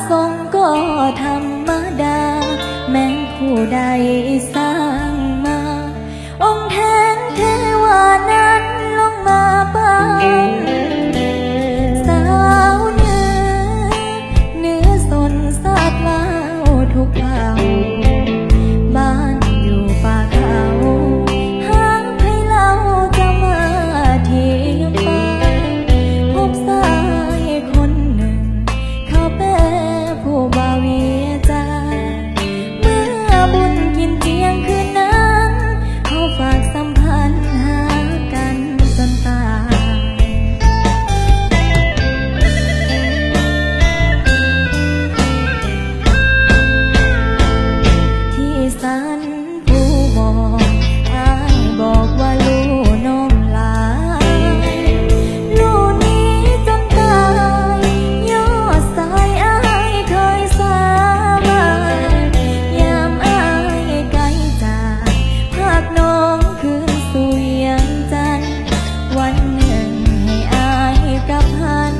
ทรงก็ธรรมดาแม้ผู้ใดสร้างมาองค์แทนเทวานั้นลงมาบ้างสาวเหนือสนสาดเล่าทุกเผ่าบ้านอยู่ป่าเขาหางให้เราจะมาเทียมไปพบสายคนหนึ่งเขาเป็นผู้บ่าวเวียใจเมื่อบุญกินเจียงคืนนั้นเขาฝากสัมพันธ์หากันจนตายที่สันผู้มองอ้ายบอกว่าลูกน้องหลายลูกนี้จนตายยอดสายอ้ายเคยสาบานยามอ้ายไกลจากภาคน้องคืนสู่เวียงจันทร์วันหนึ่งให้อ้ายกับหัน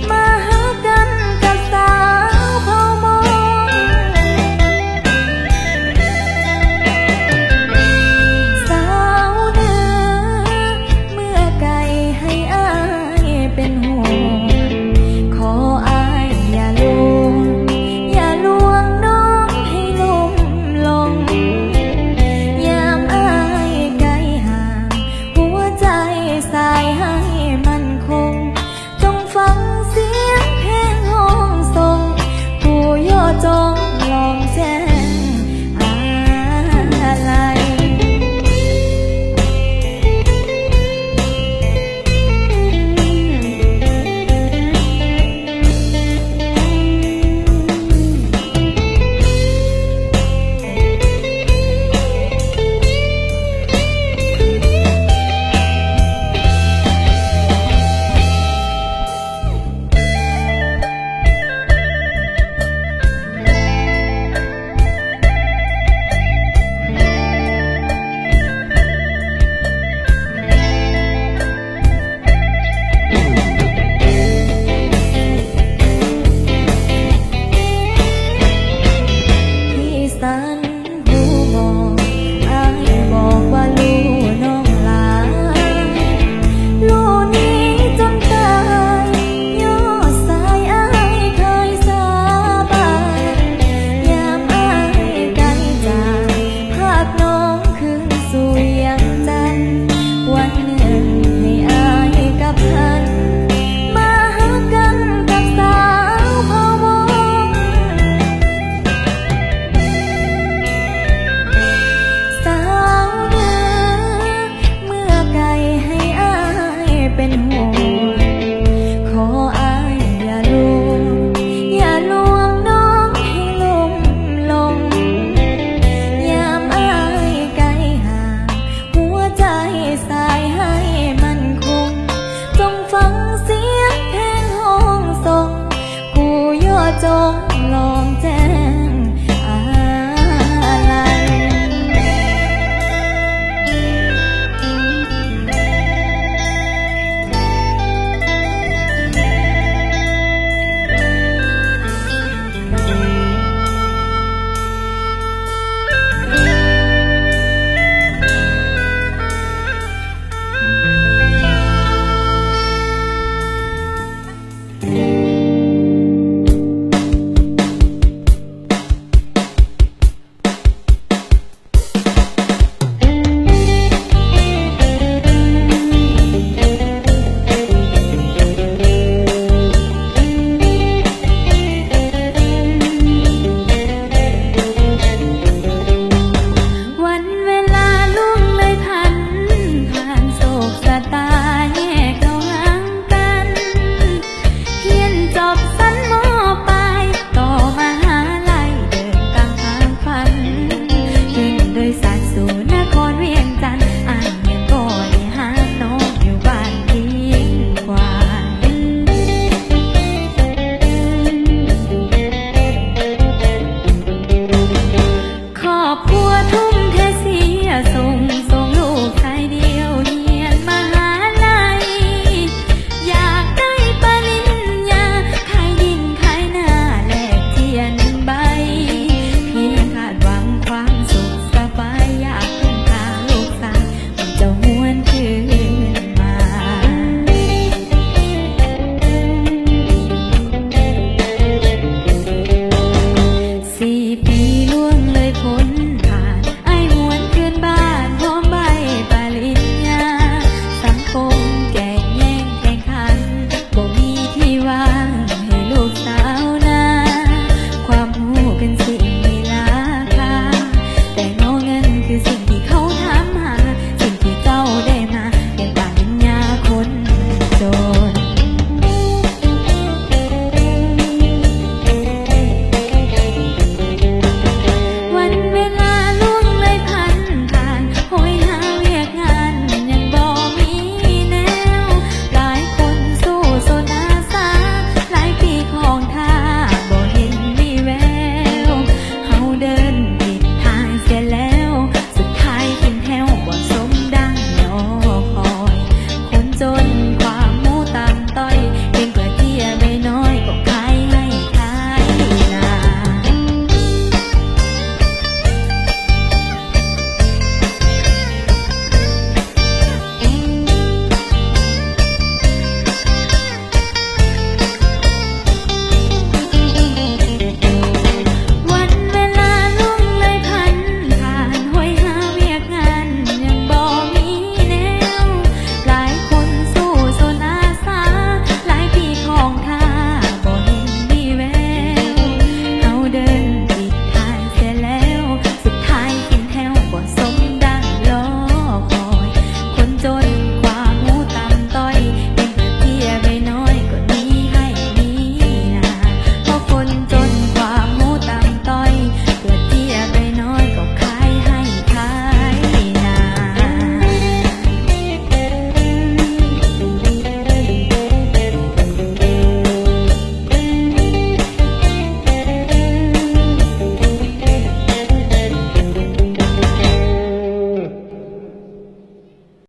มาหากันกับสาวเผ่ามงสาวเหนือเมื่อไกลให้อ้ายเป็นห่วงขออ้ายอย่าลวงน้องให้ลุ่มลงยามอ้ายไกลห่างหัวใจสายให้มันคงจงฟังเสียงเพลงห้องส่งผู้ย่อจงลองแจ้งอะไรที่สันผู้มองอ้ายบอกว่าลูกน้องหลายลูกนี้จนตายยอดสายอ้ายเคยสาบานยามอ้ายไกลจากภาคน้องคืนสู่เวียงจันทร์วันหนึ่งให้อ้ายกับหันมาหากันกับสาวเผ่ามงสาวเหนือเมื่อไกลให้อ้ายเป็นห่วงขออ้ายอย่าลวงน้องให้ลุ่มลงยามอ้ายไกลห่างหัวใจสายให้มันคงจงฟังเสียงเพลงห้องส่งผู้ย่อจง